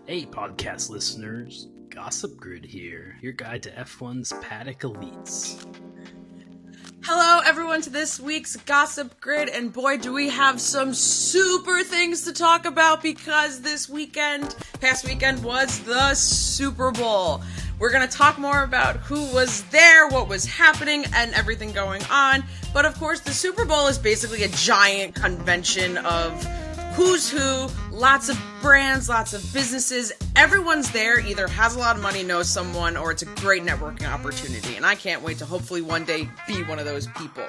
Hey podcast listeners, Gossip Grid here, your guide to F1's paddock elites. Hello everyone to this week's Gossip Grid, and boy do we have some super things to talk about because past weekend was the Super Bowl. We're going to talk more about who was there, what was happening, and everything going on. But of course, the Super Bowl is basically a giant convention of who's who, lots of brands, lots of businesses. Everyone's there, either has a lot of money, knows someone, or it's a great networking opportunity. And I can't wait to hopefully one day be one of those people.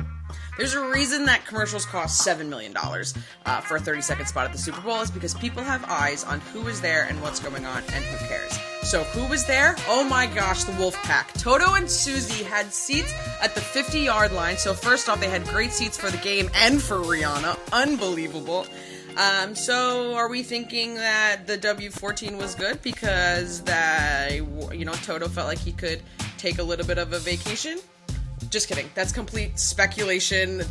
There's a reason that commercials cost $7 million for a 30-second spot at the Super Bowl. Is because people have eyes on who is there and what's going on and who cares. So who was there? Oh my gosh, the Wolf Pack. Toto and Susie had seats at the 50-yard line. So first off, they had great seats for the game and for Rihanna. Unbelievable. So are we thinking that the W14 was good because Toto felt like he could take a little bit of a vacation? Just kidding. That's complete speculation.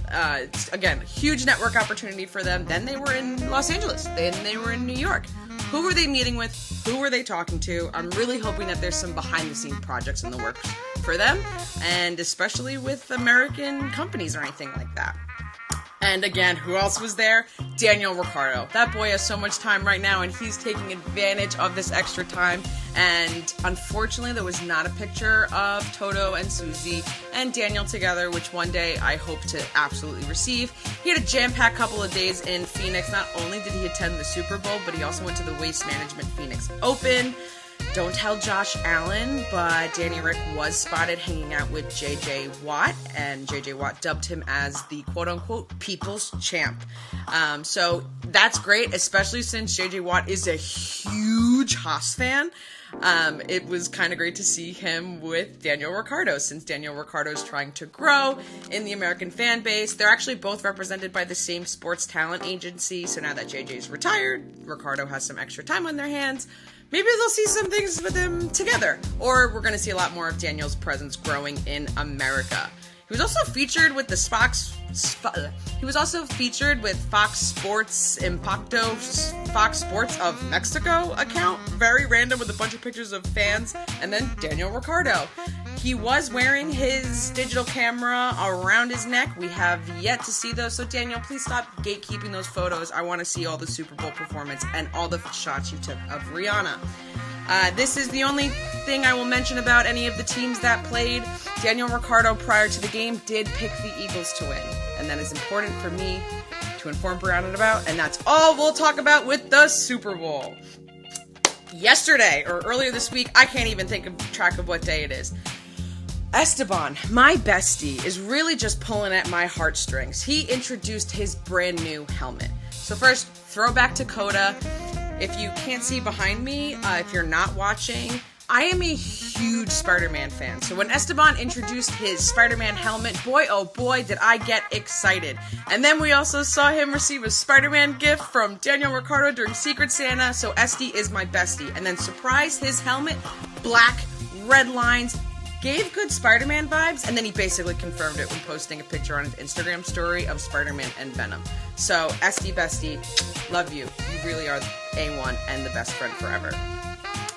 Again, huge network opportunity for them. Then they were in Los Angeles. Then they were in New York. Who were they meeting with? Who were they talking to? I'm really hoping that there's some behind-the-scenes projects in the works for them, and especially with American companies or anything like that. And again, who else was there? Daniel Ricciardo. That boy has so much time right now, and he's taking advantage of this extra time. And unfortunately, there was not a picture of Toto and Susie and Daniel together, which one day I hope to absolutely receive. He had a jam-packed couple of days in Phoenix. Not only did he attend the Super Bowl, but he also went to the Waste Management Phoenix Open. Don't tell Josh Allen, but Danny Rick was spotted hanging out with J.J. Watt, and J.J. Watt dubbed him as the quote-unquote people's champ. So that's great, especially since J.J. Watt is a huge Haas fan. It was kind of great to see him with Daniel Ricciardo, since Daniel Ricciardo is trying to grow in the American fan base. They're actually both represented by the same sports talent agency, so now that JJ's retired, Ricciardo has some extra time on their hands. Maybe they'll see some things with them together, or we're going to see a lot more of Daniel's presence growing in America. He was also featured with Fox Sports Impacto Fox Sports of Mexico account. Very random, with a bunch of pictures of fans, and then Daniel Ricciardo. He was wearing his digital camera around his neck. We have yet to see those, so Daniel, please stop gatekeeping those photos. I want to see all the Super Bowl performance and all the shots you took of Rihanna. This is the only thing I will mention about any of the teams that played. Daniel Ricciardo, prior to the game, did pick the Eagles to win. And that is important for me to inform Briana about. And that's all we'll talk about with the Super Bowl. Yesterday, or earlier this week, I can't even track of what day it is. Esteban, my bestie, is really just pulling at my heartstrings. He introduced his brand new helmet. So first, throwback to Coda. If you can't see behind me, if you're not watching, I am a huge Spider-Man fan. So when Esteban introduced his Spider-Man helmet, boy oh boy did I get excited. And then we also saw him receive a Spider-Man gift from Daniel Ricciardo during Secret Santa, so Esty is my bestie. And then surprise, his helmet, black, red lines, gave good Spider-Man vibes, and then he basically confirmed it when posting a picture on his Instagram story of Spider-Man and Venom. So, Esty Bestie, love you. You really are A1 and the best friend forever.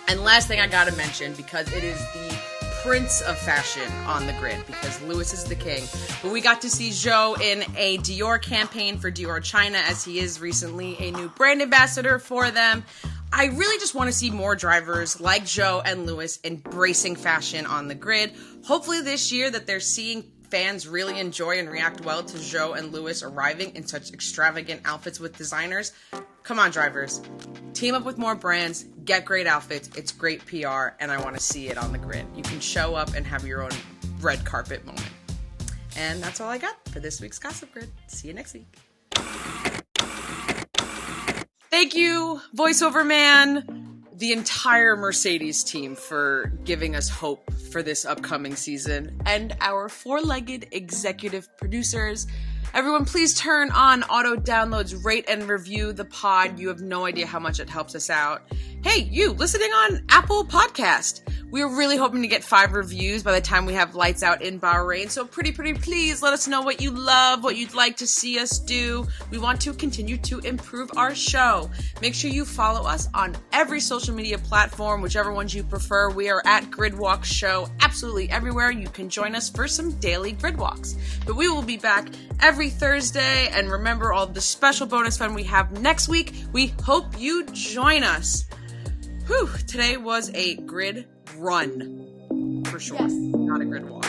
And last thing I gotta mention, because it is the prince of fashion on the grid, because Lewis is the king. But we got to see Zhou in a Dior campaign for Dior China, as he is recently a new brand ambassador for them. I really just want to see more drivers like Zhou and Lewis embracing fashion on the grid. Hopefully this year that they're seeing fans really enjoy and react well to Zhou and Lewis arriving in such extravagant outfits with designers. Come on, drivers. Team up with more brands, get great outfits, it's great PR, and I want to see it on the grid. You can show up and have your own red carpet moment. And that's all I got for this week's Gossip Grid. See you next week. Thank you, voiceover man, the entire Mercedes team, for giving us hope for this upcoming season, and our four-legged executive producers. Everyone, please turn on auto downloads, rate and review the pod. You have no idea how much it helps us out. Hey, you listening on Apple Podcast. We're really hoping to get 5 reviews by the time we have lights out in Bahrain. So pretty please let us know what you love, what you'd like to see us do. We want to continue to improve our show. Make sure you follow us on every social media platform, whichever ones you prefer. We are at Gridwalk Show absolutely everywhere. You can join us for some daily grid walks. But we will be back every Thursday. And remember all the special bonus fun we have next week. We hope you join us. Whew, today was a grid run, for sure. Yes. Not a grid walk.